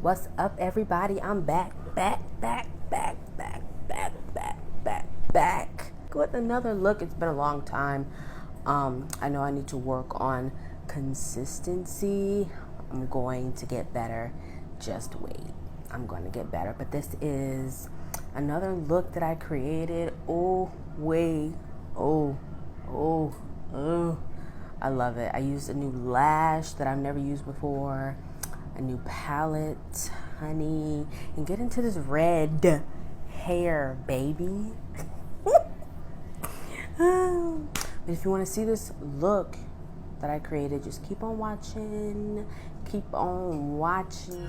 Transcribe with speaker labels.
Speaker 1: What's up, everybody? I'm back with another look. It's been a long time. I know I need to work on consistency. I'm going to get better. Just wait. I'm going to get better. But this is another look that I created. I love it. I used a new lash that I've never used before, a new palette, honey, and get into this red hair, baby. But if you want to see this look that I created, just keep on watching. Keep on watching.